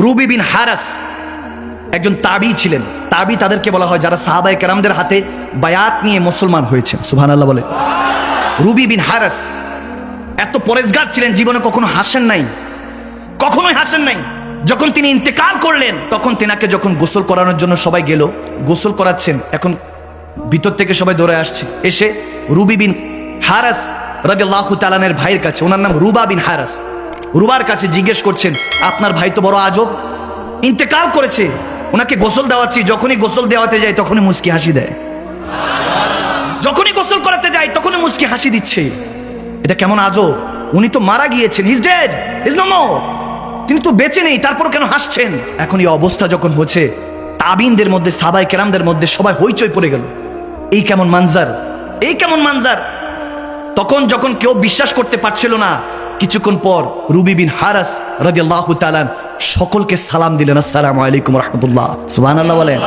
Ruby বিন হারাস একজন তাবি ছিলেন। তাবি তাদেরকে বলা হয় যারা সাহাবায়ে কেরামদের হাতে বায়াত নিয়ে মুসলমান হয়েছেন। সুবহানাল্লাহ বলেন। রুবি বিন হারাস এত পরেজগার ছিলেন, জীবনে কখনো হাসেন নাই, কখনোই হাসেন নাই। যখন তিনি ইন্তেকাল করলেন তখন তেনাকে যখন গোসল করানোর জন্য সবাই গেল, গোসল করাচ্ছেন, এখন ভিতর থেকে সবাই দৌড়ে আসছে, এসে রুবি বিন হারাস রাদিয়াল্লাহু তাআলা আনহুর ভাইয়ের কাছে, ওনার নাম রুবা বিন হারাস, রুবার কাছে জিজ্ঞেস করছেন, আপনার ভাই তো বড় আজব, ইন্তেকাল করেছে, ওনাকে গোসল দেওয়াচ্ছি, যখনই গোসল দেওয়াতে যায় তখনই মুস্কি হাসি দেয়, যখনই গোসল করাতে যায় তখনই মুস্কি হাসি দিচ্ছে। এটা কেমন আজব? উনি তো মারা গিয়েছেন, he's dead, he's no more, তিনি তো বেঁচে নেই, তারপর কেন হাসছেন? এখন এই অবস্থা যখন হচ্ছে, তাবিনদের মধ্যে, সাহাবায়ে কেরামদের মধ্যে সবাই হইচই পড়ে গেল, এই কেমন মানজার, এই কেমন মানজার। তখন যখন কেউ বিশ্বাস করতে পারছিল না, কিছুক্ষণ পর রুবি বিন হারাস রাদিয়াল্লাহু তাআলা সকলকে সালাম দিলেন, আসসালামু আলাইকুম রাহমাতুল্লাহ, সুবহানাল্লাহ বলেন।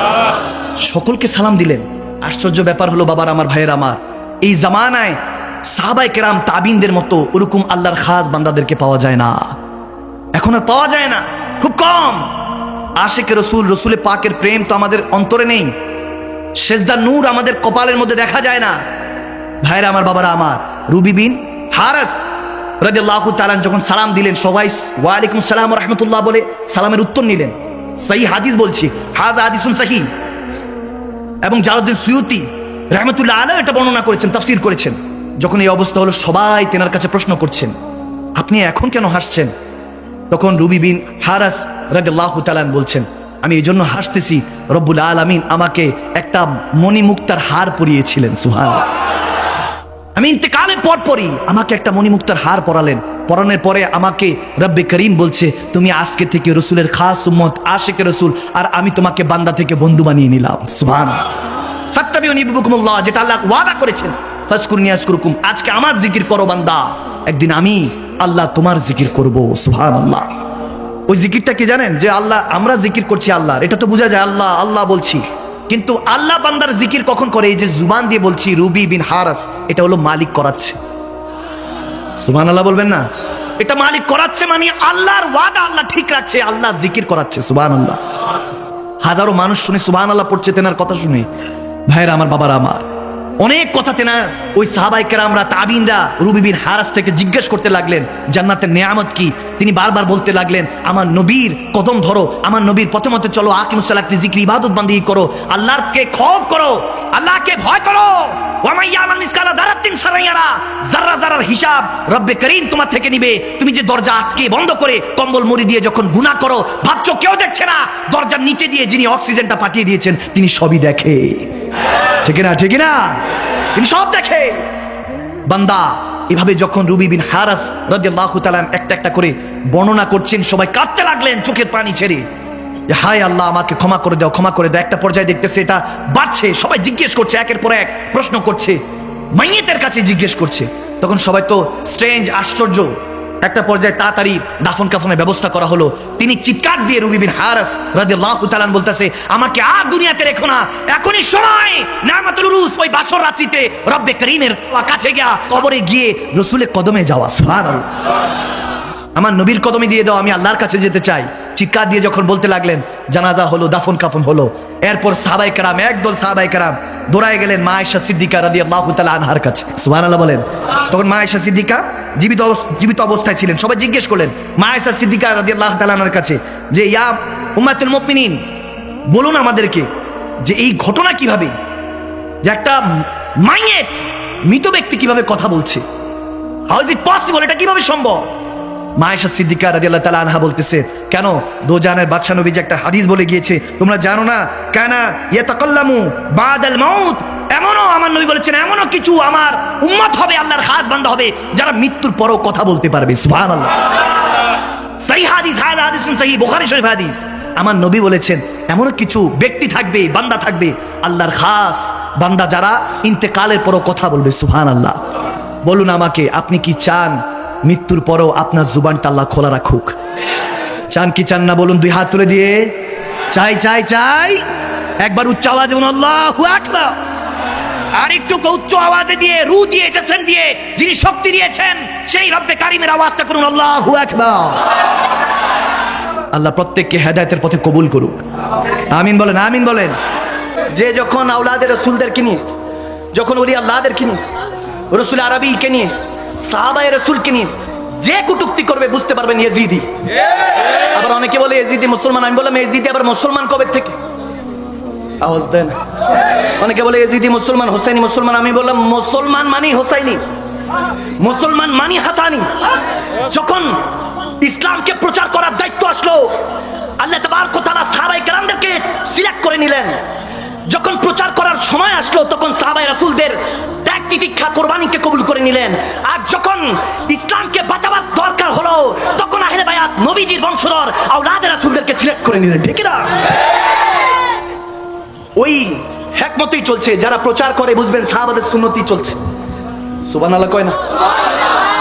সকলকে সালাম দিলেন। আশ্চর্য ব্যাপার হলো বাবার, আমার ভাইয়ের আমার, এই জামানায় সাহাবায়ে কেরাম তাবিনদের মতো ওরকম আল্লাহর খাস বান্দাদেরকে পাওয়া যায় না, এখন আর পাওয়া যায় না, খুব কম। আশিকে রসুল, রসুলে পাকের প্রেম তো আমাদের অন্তরে নেই, সেজদার নূর আমাদের কপালের মধ্যে দেখা যায় না। ভাইরা আমার, বাবারা আমার, রুবি বিন হারাস রাদিয়াল্লাহু তাআলা যখন সালাম দিলেন, সবাই ওয়ালাইকুম সালাম ওয়া রাহমাতুল্লাহ বলে সালামের উত্তর নিলেন। সহিহ হাদিস বলছি, হাযা হাদিসুন সহিহ, এবং জালালউদ্দিন সুয়ুতি রাহমাতুল্লাহ আলাইহি এটা বর্ণনা করেছেন, তাফসীর করেছেন। যখন এই অবস্থা হলো, সবাই তেনার কাছে প্রশ্ন করছেন, আপনি এখন কেন হাসছেন? তখন রুবি বিন হারাস রাদিয়াল্লাহু তাআলা বলছেন, আমি এই জন্য হাসতেছি, রব্বুল আলামিন আমাকে একটা মণিমুক্তার হার পরিয়েছিলেন। সুবহানাল্লাহ। আমি ইন্তেকালের পরই আমাকে একটা মণিমুক্তার হার পরালেন, পরানোর পরে আমাকে রব্বে করিম বলছে, তুমি আজকে থেকে রসুলের খাস উম্মত, আশিকে রসুল, আর আমি তোমাকে বান্দা থেকে বন্ধু বানিয়ে নিলাম। সুবহানাল্লাহ। ফাত্তাবিউনি ইউহিব্বুকুমুল্লাহ, যেটা আল্লাহ ওয়াদা করেছেন, ফাজকুরনি আযকুরকুম, আজকে আমার জিকির করো বান্দা, একদিন আমি আল্লাহ তোমার জিকির করব। সুবহানাল্লাহ। ওই জিকিরটা কি জানেন? যে আল্লাহ, আমরা জিকির করছি আল্লাহর, এটা তো বোঝা যায় আল্লাহ আল্লাহ বলছি, কিন্তু আল্লাহ বান্দার জিকির কখন করে? এই যে জুবান দিয়ে বলছি, রুবি বিন হারাস, এটা হলো মালিক করাচ্ছে। সুবহানাল্লাহ বলবেন না? এটা মালিক করাচ্ছে, মানে আল্লাহর ওয়াদা আল্লাহ ঠিক রাখছে, আল্লাহ জিকির করাচ্ছে। সুবহানাল্লাহ। হাজারো মানুষ শুনে সুবহানাল্লাহ পড়ছে তেনার কথা শুনে। ভাইরা আমার, বাবারা আমার, অনেক কথা তেনা ওই সাহাবায়ে কেরামরা, তাবিনরা রুবি বিন হারাস থেকে জিজ্ঞেস করতে লাগলেন, জান্নাতের নেয়ামত কি? তিনি বারবার বলতে লাগলেন, আমার নবীর কদম ধরো, আমার নবীর পথে মতে চলো, আকিমুস সালাতি, জিকির, ইবাদত বান্দিগি করো, আল্লাহকে খৌফ করো, আল্লাহকে ভয় করো। ওয়া মান ইয়ামাল মিসকালা যারাতিন শাররান ইয়ারা, যারা যারার হিসাব রব্বে করিম তোমার থেকে নিবে। তুমি যে দরজা আটকে বন্ধ করে কম্বল মুড়ি দিয়ে যখন গুনাহ করো, ভাবছো কেউ দেখছে না, দরজার নিচে দিয়ে যিনি অক্সিজেনটা পাঠিয়ে দিয়েছেন তিনি সবই দেখে। ঠিক না? ঠিক না? তিনি সব দেখে। বান্দা এভাবে যখন রুবি বিন হারাস রাদিয়াল্লাহু তাআলা একটা একটা করে বর্ণনা করছেন, সবাই কাঁদতে লাগলেন চোখের পানি ছেড়ে, হায় আল্লাহ আমাকে ক্ষমা করে দাও, ক্ষমা করে দাও। একটা পর্যায়ে দেখতেছে এটা বাড়ছে, সবাই জিজ্ঞেস করছে, একের পর এক প্রশ্ন করছে, মাইয়েতের কাছে জিজ্ঞেস করছে। তখন সবাই তো স্ট্রেঞ্জ, আশ্চর্য। একটা পর্যায়ে তাড়াতাড়ি দাফন কাফনের ব্যবস্থা করা হলো। তিনি চিৎকার দিয়ে, রুবি বিন হারাস রাদিয়াল্লাহু তাআলা বলতেছে, আমাকে আর দুনিয়াতে রেখো না, এখনই সময় নিয়ামতুল উরুস, ওই বাসর রাত্রিতে রব্বে করিমের কাছে গিয়া কবরে গিয়ে রসুলের কদমে যাওয়া। সুবহানাল্লাহ। আমার নবীর কদমে দিয়ে দাও, আমি আল্লাহর কাছে যেতে চাই। চিৎকার দিয়ে যখন বলতে লাগলেন, জানাজা হলো, দাফন কাফন হলো। এরপর সাহাবায়ে কেরাম, একদল সাহাবায়ে কেরাম দৌড়ায় গেলেন মা আয়েশা সিদ্দিকা রাদিয়াল্লাহু তাআলা আনহার কাছে। সুবহানাল্লাহ বলেন। তখন মা আয়েশা সিদ্দিকা জীবিত অবস্থায় ছিলেন। সবাই জিজ্ঞেস করলেন মা আয়েশা সিদ্দিকা রাদিয়াল্লাহু তাআলা আনহার কাছে যে, ইয়া উম্মাতুল মুমিনিন, বলুন আমাদেরকে যে এই ঘটনা কিভাবে, যে একটা মাইয়েত, মৃত ব্যক্তি কিভাবে কথা বলছে, হাউ ইজ ইট পসিবল, এটা কিভাবে সম্ভব? মা আয়েশা সিদ্দিকা রাদিয়াল্লাহু তাআলা আনহা বলতেছে, কেন, দোজানের বাদশা নবী যে একটা হাদিস বলে গিয়েছে, তোমরা জানো না? কানা ইয়াতাকাল্লামু বাদাল মাউত, এমনও আমার নবী বলেছেন, এমনও কিছু আমার উম্মত হবে, আল্লাহর খাস বান্দা হবে, যারা মৃত্যুর পরও কথা বলতে পারবে। সুবহানাল্লাহ। সহিহ হাদিস, হাযা হাদিসুন সহিহ, বুখারী শরীফ হাদিস। আমার নবী বলেছেন, এমনও কিছু ব্যক্তি থাকবে, বান্দা থাকবে, আল্লাহর খাস বান্দা, যারা ইন্তেকালের পরও কথা বলবে। সুবহানাল্লাহ। বলুন আমাকে, আপনি কি চান মৃত্যুর পরও আপনার জুবানটা আল্লাহ খোলা রাখুক? চান কি চান না? বলুন দুই হাত তুলে দিয়ে। চাই চাই চাই। একবার উচ্চ আওয়াজে বলুন আল্লাহু আকবার। আর একটু উচ্চ আওয়াজে দিয়ে, রু দিয়ে, জিসম দিয়ে যিনি শক্তি দিয়েছেন, সেই রব্বে কারিমের আওয়াজটা করুন আল্লাহু আকবার। আল্লাহ প্রত্যেককে হেদায়েতের পথে কবুল করুক, আমিন বলেন, আমিন বলেন। যে যখন আওলাদের রসুলদেরকে নিয়ে, যখন ওলি আল্লাহদেরকে নিয়ে, রসুল আরবিকে নিয়ে, সাহাবায়ে রসুলকে নিয়ে যে কটূক্তি করবে বুঝতে পারবেন ইয়েজিদি। আবার অনেকে বলে ইয়েজিদি মুসলমান, আমি বললাম ইয়েজিদি আবার মুসলমান কবে থেকে? আওয়াজ দেন। অনেকে বলে ইয়েজিদি মুসলমান, হোসাইনি মুসলমান, আমি বললাম মুসলমান মানি হোসাইনি, মুসলমান মানি হাসানি। যখন ইসলামকে প্রচার করার দায়িত্ব আসলো, আল্লাহ তাবারক ওয়া তাআলা সাহাবায়ে কেরামদেরকে সিলেক্ট করে নিলেন। যখন প্রচার করার সময় আসলো, তখন সাহাবায়ে রাসূলদের ত্যাগ তিতিক্ষা কোরবানিকে কবুল করে নিলেন। আর যখন ইসলামকে বাঁচাবার দরকার হলো, তখন আহলে বায়াত নবীজির বংশধর আওলাদে রাসূলদেরকে সিলেক্ট করে নিলেন। ঠিক না? ওই হিকমতই চলছে। যারা প্রচার করে বুঝবেন সাহাবাদের সুন্নতি চলছে। সুবহানাল্লাহ কয় না?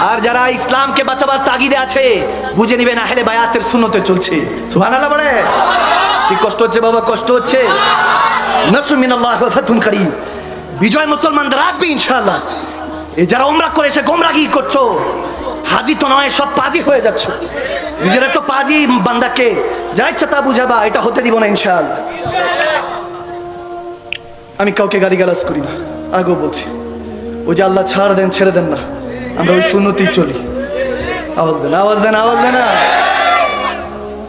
আর যারা ইসলামকে বাঁচাবার তাগিদে আছে বুঝে নিবেন আহলে বায়াতের সুন্নতে চলছে। সুবহানাল্লাহ বলে। কি কষ্ট হচ্ছে বাবা? কষ্ট হচ্ছে? নাসরুম মিনাল্লাহি ওয়া ফাতহুন কারীম। বিজয় মুসলমানদের আসবে ইনশাআল্লাহ। এই যারা উমরা করে এসে গোমরাগি করছো, হাজি তো নয়, সব পাজি হয়ে যাচ্ছ। নিজেরা তো পাজি বান্দাকে যা ইচ্ছা তা বুঝাবা, এটা হতে দিব না ইনশাআল্লাহ। আমি কাউকে গালিগালাজ করি না, আগেও বলছি। ওই যে আল্লাহ ছাড় দেন ছেড়ে দেন না, আমরা ওই সুন্নতেই চলি। আওয়াজ দেন, আওয়াজ দেন, আওয়াজ দেন না।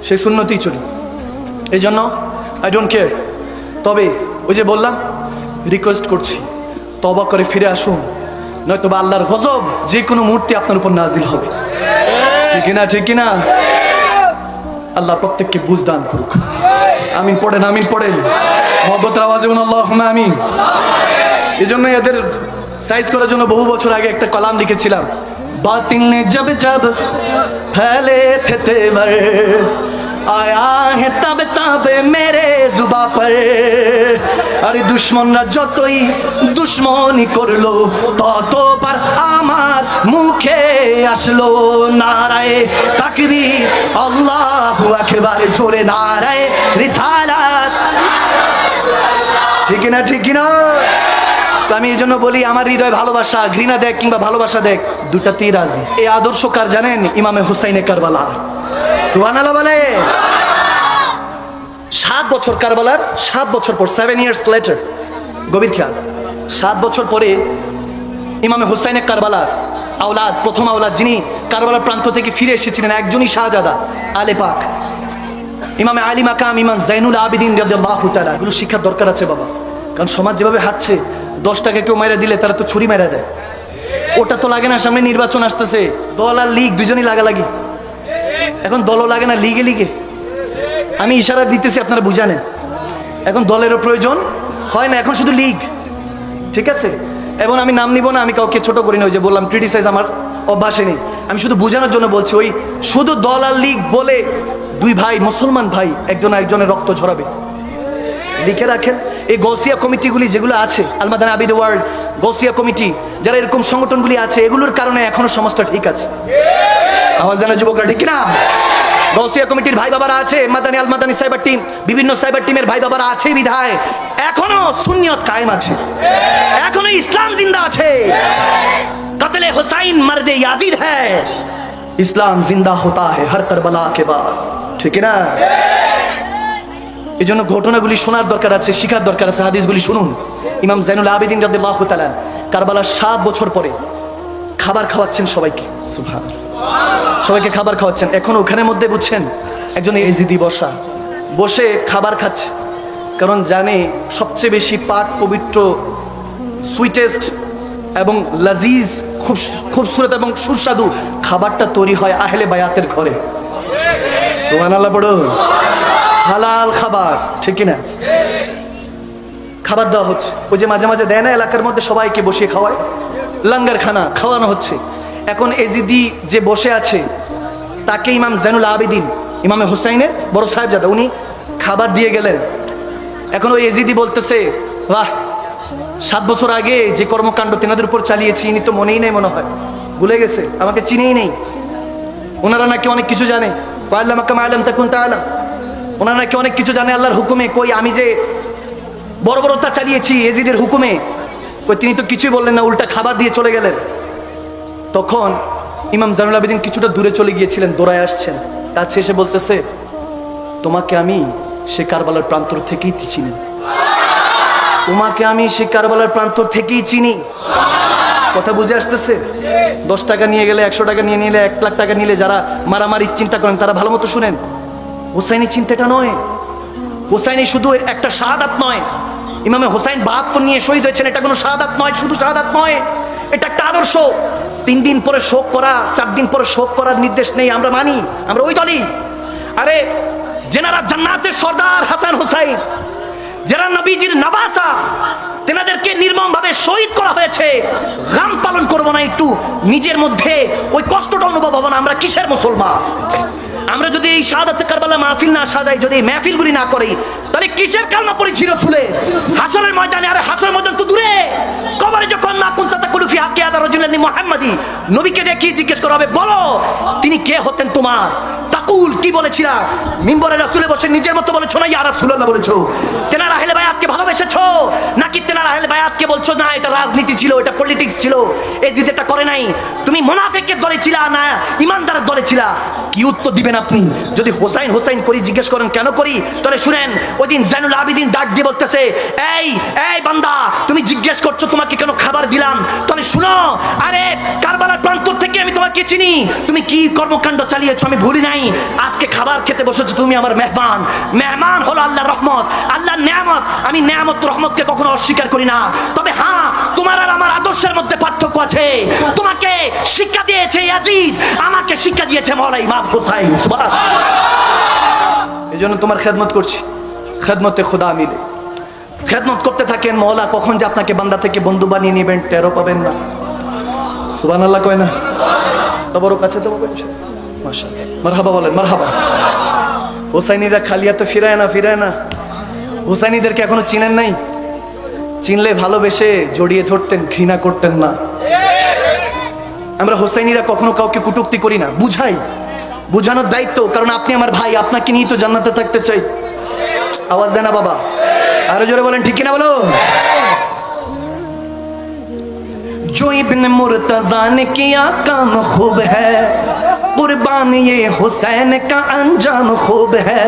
সেই সুন্নতেই চলি। এই জন্য আই ডোন্ট কেয়ার। তবে ওই যে বললাম, রিকোয়েস্ট করছি তওবা করে ফিরে আসুন, নয়তো বা আল্লাহর গজব যে কোনো মুহূর্তে আপনার উপর নাজিল হবে। ঠিক কিনা? ঠিক কিনা? আল্লাহ প্রত্যেককে বুঝ দান করুক। আমিন পড়েন, আমিন পড়েন। মহব্বতের আওয়াজে বলুন আল্লাহুম্মা আমিন। এই জন্য এদের সাইজ করার জন্য বহু বছর আগে একটা কলাম লিখেছিলাম। বাতিল নে জব জব ফেলে থে তেवर आया है तब तब मेरे जुबा पर। আরে দুশমনরা যতই দুশমনি করলো, ততবার আমার মুখে আসলো নারায়ে তাকবীর আল্লাহু আকবার, জোরে নারায়ে রিসালাত। ঠিক না? ঠিক না? তো আমি এই জন্য বলি, আমার হৃদয় ভালোবাসা, ঘৃণা দেখ কিংবা ভালোবাসা দেখ, দুটাতেই রাজি। এই আদর্শ কার জানেন? ইমামে হুসাইনে কারবালা। সুবহানাল্লাহ বলে। 7 বছর কারবালার, 7 বছর পর, 7 years later, গভীর খেয়াল, 7 বছর পরে ইমামে হুসাইনে কারবালার আওলাদ, প্রথম আওলাদ, যিনি কারবালার প্রান্ত থেকে ফিরে এসেছিলেন, একজনই শাহজাদা, আলে পাক, ইমামে আলী মাকাম ইমাম জাইনুল আবিদিন রাদিয়াল্লাহু তাআলা। এগুলো শিক্ষার দরকার আছে বাবা। কারণ সমাজ যেভাবে হাঁটছে, 10 টাকা কেউ মাইরা দিলে তারা তো ছুরি মাইরা দেয়। ওটা তো লাগে না, সামনে নির্বাচন আসতেছে, দল আর লীগ দুজনই লাগালাগি। এখন দলও লাগে না, লিগে লিগে। আমি ইশারা দিতেছি, আপনারা বুঝানেন। এখন দলেরও প্রয়োজন হয় না, এখন শুধু লীগ। ঠিক আছে? এবং আমি নাম নিব না, আমি কাউকে ছোট করি না। ওই যে বললাম, ক্রিটিসাইজ আমার অভ্যাসে নেই। আমি শুধু বোঝানোর জন্য বলছি, ওই শুধু দল আর লীগ বলে দুই ভাই, মুসলমান ভাই, একজন একজনের রক্ত ঝরাবে। লিখে রাখেন, এই গৌসিয়া কমিটিগুলি যেগুলো আছে, আলমাদান আবিদ ওয়ার্ল্ড, গৌসিয়া কমিটি, যারা এরকম সংগঠনগুলি আছে, এগুলোর কারণে এখনো সমাজটা ঠিক আছে। আওয়াজ দেন যুবকরা, ঠিক না? গৌসিয়া কমিটির ভাই বাবারা আছে, মাদানী আল মাদানী সাইবার টিম, বিভিন্ন সাইবার টিমের ভাই বাবারা আছে বিধায় এখনো সুন্নিয়ত কায়েম আছে, এখনো ইসলাম জিন্দা আছে। কতলে হুসাইন মর্দে ইয়াজিদ হ্যায়, ইসলাম জিন্দা হোতা হ্যায় হর কারবালা কে বাদ। ঠিক না? এই জন্য ঘটনাগুলি শোনার দরকার আছে, শিখার দরকার আছে। হাদিসগুলি শুনুন। ইমাম জাইনুল আবিদিন রাদিয়াল্লাহু তাআলা কারবালার 7 বছর পরে খাবার খাওয়াচ্ছেন সবাইকে। সুবহানাল্লাহ। সবাইকে খাবার খাওয়াচ্ছেন। এখন ওখানের মধ্যে বুঝছেন, একজন এজিদি বসে খাবার খাচ্ছে, কারণ জানে সবচেয়ে বেশি পাক পবিত্র, সুইটেস্ট এবং লাজিজ, খুবসুরত এবং সুস্বাদু খাবারটা তৈরি হয় আহলে বায়াতের ঘরে। সুবহানাল্লাহ পড়ো। হালাল খাবার, ঠিক না? খাবার দেওয়া হচ্ছে। ওই যে মাঝে মাঝে দেয় না এলাকার মধ্যে, সবাইকে বসিয়ে খাওয়ায়, লঙ্গার খানা খাওয়ানো হচ্ছে। এখন এজিদি যে বসে আছে, তাকে ইমাম জাইনুল আবিদিন, ইমামে হুসাইনের বড় সাহেবজাদা, উনি খাবার দিয়ে গেলেন। এখন ওই এজিদি বলতেছে, বাহ, 7 বছর আগে যে কর্মকাণ্ড তেনাদের উপর চালিয়েছি, ইনি তো মনেই নেই, মনে হয় ভুলে গেছে, আমাকে চিনেই নেই। ওনারা নাকি অনেক কিছু জানে, ওনারা নাকি অনেক কিছু জানে আল্লাহর হুকুমে। কই আমি যে বর্বরতা চালিয়েছি এজিদের হুকুমে, কই তিনি তো কিছুই বললেন না, উল্টা খাবার দিয়ে চলে গেলেন। তখন ইমাম জাইনুল আবিদিন কিছুটা দূরে চলে গিয়েছিলেন, দৌড়ায় আসছেন, কাছে এসে বলতেছে, তোমাকে আমি সে কারবালার প্রান্তর থেকেই চিনি, তোমাকে আমি সে কারবালার প্রান্তর থেকেই চিনি। কথা বুঝে আসতেছে? 10 টাকা নিয়ে গেলে, 100 টাকা নিয়ে নিলে, 1 লাখ টাকা নিলে যারা মারামারি চিন্তা করেন তারা ভালো মতো শুনেন, হোসাইনি চিন্তাটা নয়। হোসাইনি শুধু একটা শাহাদাত নয়, ইমামে হোসাইন 72 নিয়ে শহীদ হয়েছেন, এটা কোনো শাহাদাত নয়, শুধু শাহাদাত নয়, এটা একটা আদর্শ। 3 দিন পরে শোক করা, 4 দিন পরে শোক করার নির্দেশ নেই, আমরা মানি, আমরা ওই দলই। আরে যেনারা জান্নাতের সর্দার হাসান হোসাইন, যারা নবীজির নবাসা, তেনাদেরকে নির্মম ভাবে শহীদ করা হয়েছে, গাম পালন করবো না? একটু নিজের মধ্যে ওই কষ্টটা অনুভব হবো না? আমরা কিসের মুসলমান? আমরা যদি এই শাহাদাতে কারবালা মাহফিল না সাজাই, যদি এই মাহফিলগুলি না করি, তাহলে কিসের কালমা পড়েছি রাসূলের? হাসরের ময়দানে, আরে হাসরের ময়দান তো দূরে, কবরে যখন মা কুনতা তাকুলু ফি হাক্কি হাযা রাজুলানি মুহাম্মাদি, নবীকে দেখি জিজ্ঞেস করা হবে, বলো তিনি কে হতেন তোমার? তাকুল কি বলেছিলা? মিম্বরে রাসূলে বসে নিজের মতো বলেছো না ইয়া রাসূলুল্লাহ বলেছো? তেনারা আহলে বায়াতকে ভালোবেসেছো নাকি তেনারা আহলে বায়াতকে বলছো না এটা রাজনীতি ছিল, এটা পলিটিক্স ছিল, এই জিতেটা করে নাই? তুমি মুনাফিকের দলে ছিলা না ইমানদারের দলে ছিলা? কি উত্তর দিবেন আপনি? যদি হোসাইন হোসাইন করি জিজ্ঞেস করেন কেন করি, তাহলে শুনেন, ওই দিন জাইনুল আবিদিন ডাক দিয়ে বলতেছে, এই এই বান্দা, তুমি জিজ্ঞেস করছো তোমাকে কেন খাবার দিলাম, তাহলে শুনো, আরে কারবালার প্রান্তর থেকে আমি তোমাকে চিনি, তুমি কি কর্মকাণ্ড চালিয়েছো আমি ভুলি নাই। আজকে খাবার খেতে বসেছো, তুমি আমার মেহমান। মেহমান হলো আল্লাহর রহমত, আল্লাহর নেয়ামত। আমি নেয়ামত রহমতকে কখনো অস্বীকার করি না, তবে হ্যাঁ, তোমার আর আমার আদর্শের মধ্যে পার্থক্য আছে। তোমাকে শিক্ষা দিয়েছে ইয়াজিদ, আমাকে শিক্ষা দিয়েছে মওলা ইমাম হুসাইন। এই জন্য তোমার খেদমত করছি, খেদমতে খোদা মিলে খেদমত করতে থাকেন। মওলা কখন যে আপনাকে বান্দা থেকে বন্ধু বানিয়ে নেবেন টেরও পাবেন না। সুবহানাল্লাহ কয় না? তবরও কাছে তো মাশাআল্লাহ, মারহাবা বলেন, মারহাবা। হোসাইনিরা খালিয়াতে ফিরায় না, ফিরায় না। হোসাইনিদেরকে এখনো চিনেন নাই? চিনলে ভালোবেসে জড়িয়ে ধরতেন, ঘৃণা করতেন না। আমরা হোসাইনিরা কখনো কাউকে কটূক্তি করি না, বুঝাই, বুঝানোর দায়িত্ব, কারণ আপনি আমার ভাই, আপনাকে নিয়ে তো জান্নাতে থাকতে চাই। আওয়াজ দেয় না বাবা? আরো জোরে বলেন, ঠিক কিনা বলো? जो इब्न मुर्तजा ने किया काम खूब है, कुर्बान ये हुसैन का अंजाम खूब है,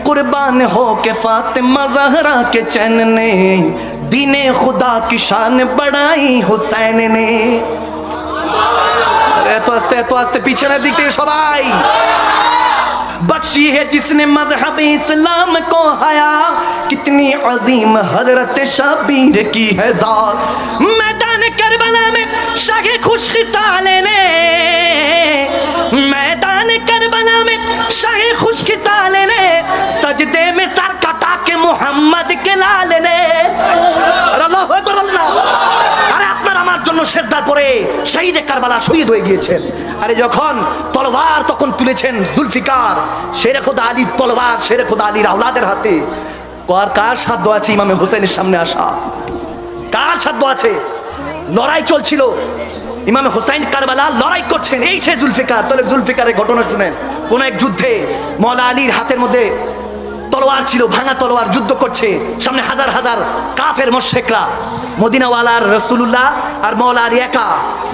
कुर्बान हो के फातिमा ज़हरा के चैन ने, दीने खुदा की शान बढ़ाई हुसैन ने। এত আস্তে, এত আস্তে, পিছনের দিক থেকে সবাই। बख्शी है जिसने मजहब इस्लाम को हया, कितनी अजीम हजरत शबीर की है जात, मैदान करबला में शाहे खुशखिसाले ने, मैदान करबला में शाहे खुशखिसाले ने, सजदे में सर कटा के मोहम्मद के लाल ने। अल्लाहू আকবার, আল্লাহ। আরে আপনার আমার জন্য সিজদা করে শহীদে কারবালা শহীদ হয়ে গিয়েছেন। আরে যখন তলোয়ার তখন তুলেছেন জুলফিকার, শেরে খোদা আলীর তলোয়ার, শেরে খোদা আলীর আওলাদের হাতে। কার সাধ্য আছে ইমামে হোসেনের সামনে আসা? কার সাধ্য আছে? লড়াই চলছিল, ইমামে হোসেন কারবালা লড়াই করছেন, এই সে জুলফিকার। তাহলে জুলফিকারের ঘটনা শুনেন। কোন এক যুদ্ধে মওলা আলীর হাতের মধ্যে তলোয়ার ছিল, ভাঙা তলোয়ার, যুদ্ধ করছে, সামনে হাজার হাজার কাফের মুশরিকরা। মদিনাওয়ালার রাসূলুল্লাহ আর মওলা আলী একা,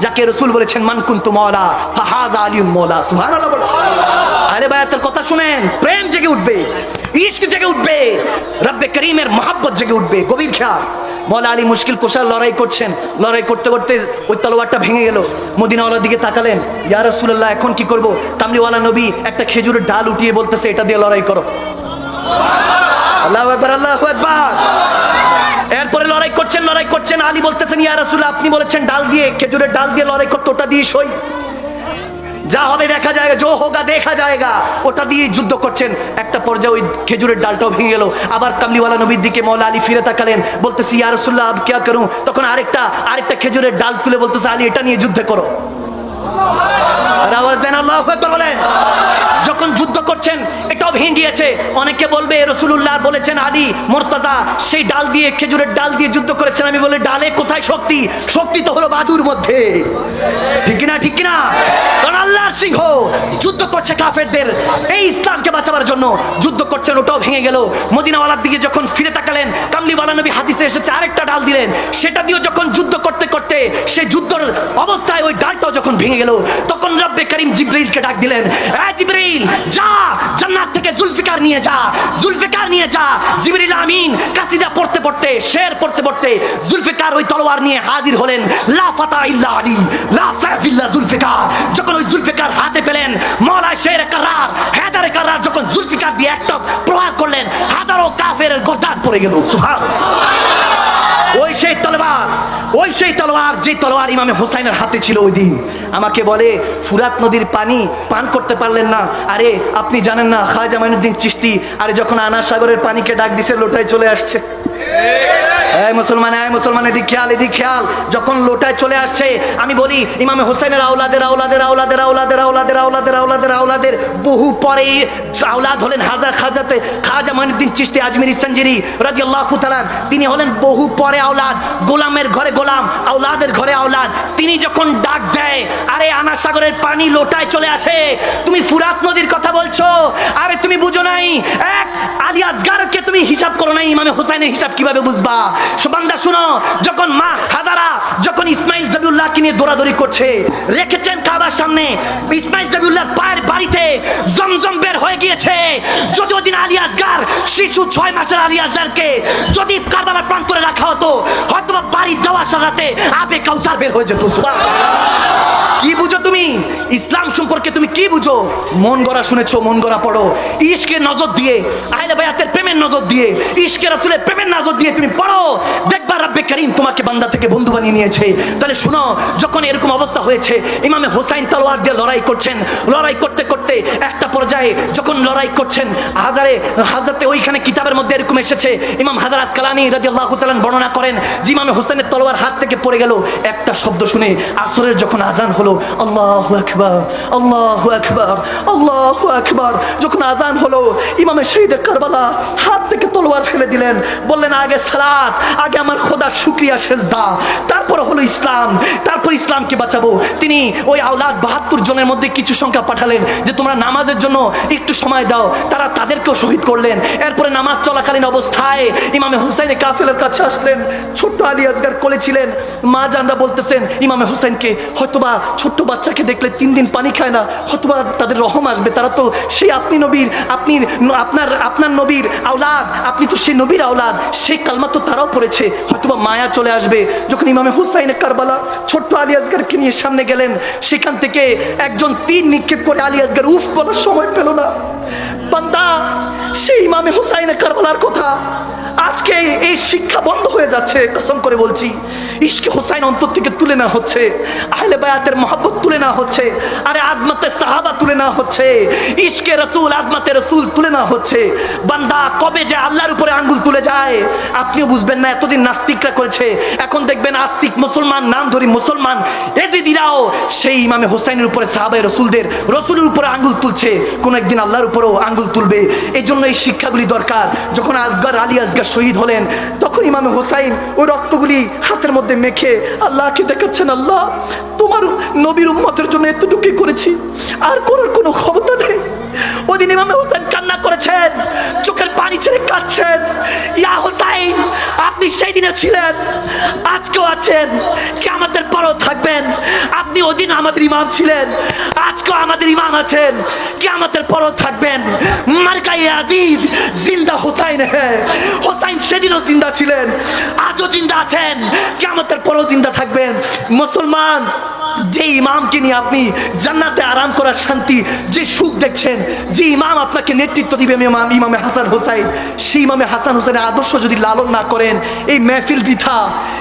যাকে রাসূল বলেছেন মান কুনতু মওলা ফাহাযা আলিউম মওলা। সুবহানাল্লাহ। আহলে বায়াতের কথা শুনেন, প্রেম জেগে উঠবে, ইশক জেগে উঠবে, রব্বে করিমের মহব্বত জেগে উঠবে, গভীর খেয়াল। মওলা আলী মুশকিল কুশাল লড়াই করছেন, লড়াই করতে করতে ওই তলোয়ারটা ভেঙে গেল। মদিনাওয়ালার দিকে তাকালেন, ইয়া রাসূলুল্লাহ এখন কি করব? কামলিওয়ালা নবী একটা খেজুরের ডাল উঠিয়ে বলতেছে, এটা দিয়ে লড়াই করো। আল্লাহু আকবার, আল্লাহু আকবার। এরপরে লড়াই করছেন, লড়াই করছেন। আলী বলতেছেন, ইয়া রাসূলুল্লাহ আপনি বলেছেন ডাল দিয়ে, খেজুরের ডাল দিয়ে লড়াই করতে, ওটা দিয়ে সই, যা হবে দেখা যায়গা, জো হোগা দেখা যায়গা, ওটা দিয়ে যুদ্ধ করছেন। একটা পর্যায়ে ওই খেজুরের ডালটাও ভেঙে গেল। আবার কামলিওয়ালা নবীর দিকে মওলা আলী ফিরে তাকালেন, বলতেছি ইয়া রাসূলুল্লাহ আব কিয়া করুন? তখন আরেকটা খেজুরের ডাল তুলে বলতেছে, আলী এটা নিয়ে যুদ্ধ করো। আর আওয়াজ দেন, আল্লাহু আকবার বলেন। যখন যুদ্ধ করছেন এটাও ভেঙে গিয়েছে। অনেকে বলবে রাসূলুল্লাহ বলেছেন আলী মুর্তজা সেই ডাল দিয়ে, খেজুরের ডাল দিয়ে যুদ্ধ করেছেন। আমি বলি ডালে কোথায় শক্তি? শক্তি তো হলো বাজুর মধ্যে, ঠিক কিনা? ঠিক কিনা? কারণ আল্লাহর সিংহ যুদ্ধ করছে কাফেরদের, এই ইসলামকে বাঁচাবার জন্য যুদ্ধ করছেন, ওটাও ভেঙে গেল। মদিনাওয়ালার দিকে যখন ফিরে তাকালেন, কামলিওয়ালা নবী হাদিসে এসেছে আরেকটা ডাল দিলেন, সেটা দিয়েও যখন যুদ্ধ করতে করতে সেই যুদ্ধের অবস্থায় ওই ডালটাও যখন ভেঙে গেল, তখন রব্বে করিম জিবরিলকে ডাক দিলেন, এ জিবরিল যা জান্নাত থেকে জুলফিকার নিয়ে যা, জুলফিকার নিয়ে যা। জিবরিল আমিন কাসিদা পড়তে পড়তে, শের পড়তে পড়তে জুলফিকার ওই তলোয়ার নিয়ে হাজির হলেন। লা ফাতা ইল্লা আলী, লা সাইফ ইল্লা জুলফিকার। যখন ওই জুলফিকার হাতে পেলেন, মওলা শের কাররার, হেদারে কাররার যখন জুলফিকার দিয়ে একটা প্রহার করলেন, হাজারো কাফেরের গর্দান পড়ে গেল। সুবহানাল্লাহ। ওই সেই তলোয়ার, ওই সেই তলোয়ার, যে তলোয়ার ইমামে হোসাইনের হাতে ছিল ওই দিন। আমাকে বলে ফুরাত নদীর পানি পান করতে পারলেন না। আরে আপনি জানেন না খাজা মাইনুদ্দিন চিশতি আরে যখন আনা সাগরের পানিকে ডাক দিছে লোটায় চলে আসছে। এই মুসলমান, এই মুসলমান, এদিক খেয়াল, এদিক খেয়াল। যখন লোটায় চলে আসছে, আমি বলি ইমামে হোসেনের আওলাদের আওলাদের আওলাদের আওলাদের আওলাদের আওলাদের আওলাদের আওলাদের বহু পরে আওলাদ হলেন খাজা মাইনুদ্দিন চিশতি আজমিরি সঞ্জিরি রাদিয়াল্লাহু তাআলা। তিনি হলেন বহু পরে আওলাদ, গোলামের ঘরে গোলাম, আওলাদের ঘরে আওলাদ। তিনি যখন ডাক দেয়, আরে আনা সাগরের পানি লোটায় চলে আসে, তুমি ফুরাত নদীর কথা বলছো? আরে তুমি বুঝো নাই, এক আলী আসগারকে তুমি হিসাব করো নাই, ইমামে হোসেনের হিসাব কিভাবে বুঝবা? বান্দা শুনো, যখন মা হাজারা যখন ইসমাইল জবিউল্লাহকে নিয়ে দৌড়াদৌড়ি করছে, রেখেছেন কাবার সামনে, ইসমাইল জবিউল্লাহর পায়ের বাড়িতে জমজম বের হয়ে গিয়েছে। যদি ওদিন আলী আসগার শিশু 6 মাসের আলী আসগারকে যদি কারবালার প্রান্তরে রাখা হতো, হয়তো বাড়ি যাওয়ার সাথে আবে কাউসার বের হয়ে যেত। কি বুঝো তুমি ইসলাম সম্পর্কে? তুমি কি বুঝো? মন গড়া শুনেছো, মন গড়া পড়ো। ইশকের নজর দিয়ে, আহলে বায়াতের প্রেমের নজর দিয়ে, ইশকে রাসূলের প্রেমের নজর দিয়ে তুমি পড়ো, দেখবা রব্বে করিম তোমাকে বান্দা থেকে বন্ধু বানিয়ে নিয়েছে। তাহলে শুনো, যখন এরকম অবস্থা হয়েছে, ইমামে হোসাইন তলোয়ার দিয়ে লড়াই করছেন, লড়াই করতে করতে একটা পর্যায়ে যখন লড়াই করছেন, হাজাতে ওইখানে কিতাবের মধ্যে এরকম এসেছে, ইমাম হাজার আসকালানি রাদিয়াল্লাহু তাআলা বর্ণনা করেন যে ইমামে হোসেনের তলোয়ার হাত থেকে পড়ে গেল। একটা শব্দ শুনে আসরের যখন আজান হলো, আল্লাহু আকবার, আল্লাহু আকবার, আল্লাহু আকবার, যখন আজান হলো, ইমামে শহীদ কারবালা হাত থেকে তলোয়ার ফেলে দিলেন, বললেন আগে সালাত, আগে আমার খোদার শুকরিয়া সেজদা, তারপর হলো ইসলাম, তারপর ইসলামকে বাঁচাবো। তিনি ওই আওলাদ 72 জনের মধ্যে কিছু সংখ্যা পাঠালেন যে তোমরা নামাজের জন্য একটু সময় দাও, তারা তাদেরকেও শহীদ করলেন। এরপরে নামাজ চলাকালীন অবস্থায় ইমামে হুসাইনের কাফেলার কাছে আসলেন, ছোট্ট আলী আসগার কোলে ছিলেন। মা জানরা বলতেছেন ইমামে হুসাইনকে, হয়তোবা ছোট্ট বাচ্চাকে দেখলে 3 দিন পানি খায় না, হয়তোবা তাদের রহম আসবে, তারা তো সেই আপনি নবীর, আপনার নবীর আওলাদ, আপনি তো সেই নবীর আওলাদ, সেই কালমা তো তারাও পড়েছে, হয়তোবা মায়া চলে আসবে। যখন ইমামে হুসাইনের কারবালা ছোট্ট আলী আসগারকে নিয়ে সামনে গেলেন, সেখান থেকে একজন তীর নিক্ষেপ করে আলী আসগার উফ বলার সময় পেল না। বান্দা, সেই ইমামে হুসাইনের কারবালার কথা আজকে এই শিক্ষা বন্ধ হয়ে যাচ্ছে, কসম করে বলছি। ইশকে হুসাইন অন্তর থেকে তুলে না হচ্ছে, আহলে বায়াতের মহব্বত তুলে না হচ্ছে, আরে আজমতে সাহাবা তুলে না হচ্ছে, ইশকে রাসূল, আজমতে রাসূল তুলে না হচ্ছে। বান্দা কবে যে আল্লাহর উপরে আঙ্গুল তুলে যায় আপনিও বুঝবেন না। এতদিন নাস্তিকরা করেছে, এখন দেখবেন আস্তিক মুসলমান, নাম ধরি মুসলমান এজিদিরাও সেই ইমামে হুসাইনের উপরে, সাহাবায়ে রাসূলদের রাসূলের উপরে আঙ্গুল তুলছে, কোন একদিন আল্লাহর উপরেও আঙ্গুল তুলবে। এই জন্য এই শিক্ষাগুলি দরকার। যখন আলী আসগার শহীদ হলেন, তখন ইমামে হোসাইন ওই রক্তগুলি হাতের মধ্যে মেখে আল্লাহকে দেখাচ্ছেন, আল্লাহ তোমার নবীর উম্মতের জন্য এতটুকুই করেছি, আর করার কোনো ক্ষমতা নেই। ওই দিন ইমামে হোসেন কান্না করেছেন, চোখের পানি ছেড়ে কাঁদছেন। ইয়া হোসাইন, আপনি সেই দিনে ছিলেন, আজকেও আছেন, কিয়ামতের পরও থাকবেন। আপনি ওই দিন আমাদের ইমাম ছিলেন, আজকেও আমাদের ইমাম আছেন, কিয়ামতের পরও থাকবেন। মার্কায়ে আজিজ জিন্দা হোসাইন হ্যায়। হোসাইন সেদিনও জিন্দা ছিলেন, আজও জিন্দা আছেন, কিয়ামতের পরও জিন্দা থাকবেন। মুসলমান, যে ইমামকে নিয়ে আপনি জান্নাতে আরাম করার শান্তি, যে সুখ দেখছেন, যে ইমাম আপনাকে নেতৃত্ব দিবে, ইমামে হাসান হোসাইন, সেই ইমামে হাসান হোসেনের আদর্শ যদি লালন না করেন, এই মেহফিল বৃথা,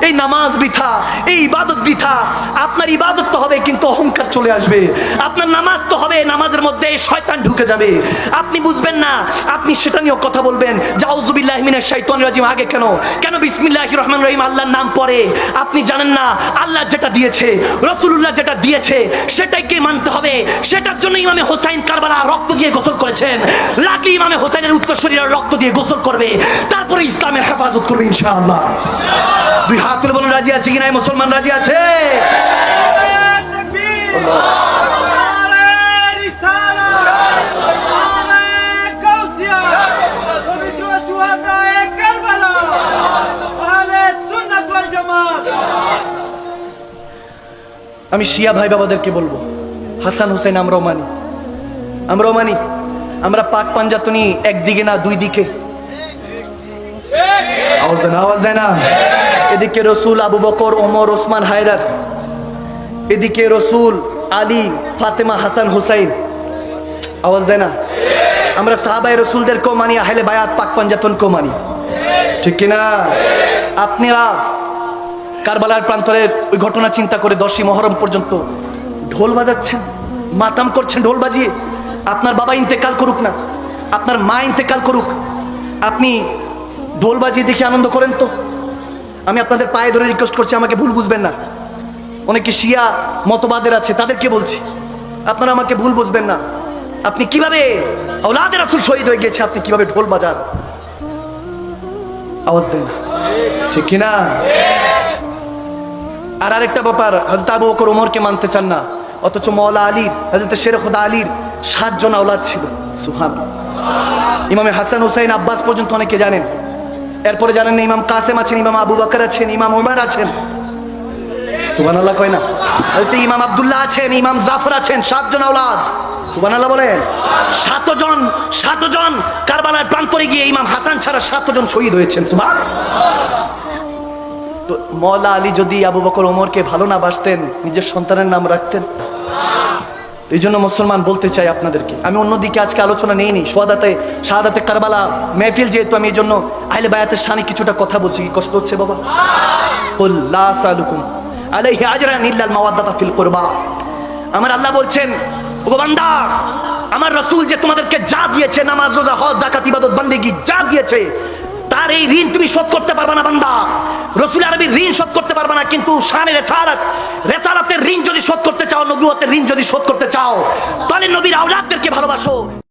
এই নামাজ বৃথা, এই ইবাদত বৃথা। আপনার ইবাদত তো হবে কিন্তু অহংকার চলে আসবে, আপনার নামাজ তো হবে, নামাজের মধ্যে শয়তান ঢুকে যাবে, আপনি বুঝবেন না। আপনি সেটা নিয়েও কথা বলবেন, আউযুবিল্লাহি মিনাশ শাইতানির রাজিম আগে কেন বিসমিল্লাহির রহমানির রহিম আল্লাহর নাম পড়ে? আপনি জানেন না আল্লাহ যেটা দিয়েছে, রাসূলুল্লাহ যেটা দিয়েছে সেটাইকে মানতে হবে। সেটার জন্য ইমামে হোসাইন কারবালা রক্ত দিয়ে গোসল করেছেন, লাগলে ইমামে হোসাইনের উত্তরসূরিরা রক্ত দিয়ে গোসল করবে, তারপরে ইসলামের হেফাজত করবে ইনশাআল্লাহ। দুই হাত তুলে বলুন, রাজি আছে কিনা? মুসলমান রাজি আছে? আমি শিয়া ভাই বাবাদেরকে বলবো, হাসান হুসাইন আমরাও মানি। আমরা পাক পাঞ্জাতনি একদিকে না দুই দিকে, আওয়াজ দেয় না। এদিকে রসুল, আবু বকর, ওমর, ওসমান, হায়দার, এদিকে রসুল, আলী, ফাতেমা, হাসান, হুসাইন, আওয়াজ দেয় না। আমরা সাহাবায়ে রসুলদেরকেও মানি, আহলে বায়াত পাক পাঞ্জাতনকেও মানি, ঠিক কিনা? আপনারা কারবালার প্রান্তরের ওই ঘটনা চিন্তা করে 10ই মহরম পর্যন্ত ঢোল বাজাচ্ছেন, মাতাম করছেন ঢোল বাজিয়ে। আপনার বাবা ইন্তেকাল করুক না, আপনার মা ইন্তেকাল করুক, আপনি ঢোল বাজিয়ে দেখে আনন্দ করেন তো? আমি আপনাদের পায়ে ধরে রিকোয়েস্ট করছি, আমাকে ভুল বুঝবেন না। অনেকে শিয়া মতবাদের আছে, তাদেরকে বলছি, আপনারা আমাকে ভুল বুঝবেন না। আপনি কিভাবে আওলাদে রাসূল শহীদ হয়ে গেছে, আপনি কিভাবে ঢোল বাজান? আওয়াজ দেন, ঠিক কিনা? আর আরেকটা ব্যাপার, হযরত আবু বকর ওমরকে মানতে চান না, অথচ মওলা আলী, হযরত শের খুদা আলীর 7 জন আওলাদ ছিল। সুবহানাল্লাহ। ইমামে হাসান হুসাইন আব্বাস পর্যন্ত অনেকে জানেন। এরপরে জানেন না, ইমাম কাসেম আছেন, ইমাম আবু বকর আছেন, ইমাম ওমর আছেন। সুবহানাল্লাহ কয় না? হযরত ইমাম আব্দুল্লাহ আছেন, ইমাম জাফর আছেন, 7 জন আওলাদ। সুবহানাল্লাহ বলেন। 7 জন কারবালার প্রান্তরে গিয়ে ইমাম হাসান ছাড়া 7 জন শহীদ হয়েছেন। সুবহানাল্লাহ। তো মওলা আলী যদি আবু বকর ওমরকে ভালো না বাসতেন, নিজের সন্তানের নাম রাখতেন? এই জন্য মুসলমান বলতে চাই আপনাদেরকে, আমি অন্যদিকে আজকে আলোচনা নেইনি, শাহাদাতে কারবালা মেহফিল যেহেতু, আমি এই জন্য আহলে বায়াতের শানে কিছুটা কথা বলছি। কি কষ্ট হচ্ছে বাবা? কুল লা সালুকুম আলাইহি আজরান ইল্লাল মাওয়াদ্দাতা ফিল কুরবা। আমার আল্লাহ বলছেন, ওগো বান্দা, আমার রাসূল যে তোমাদেরকে যা দিয়েছে, নামাজ, রোজা, হজ, যাকাত, ইবাদত, বন্দেগী যা দিয়েছে, তার এই ঋণ তুমি শোধ করতে পারবে না বান্দা। রাসূল আরবির ঋণ শোধ করতে পারবে না, কিন্তু শানে রেসালাতের ঋণ যদি শোধ করতে চাও, নবুয়তের ঋণ যদি শোধ করতে চাও, তাহলে নবীর আওলাদদেরকে ভালোবাসো।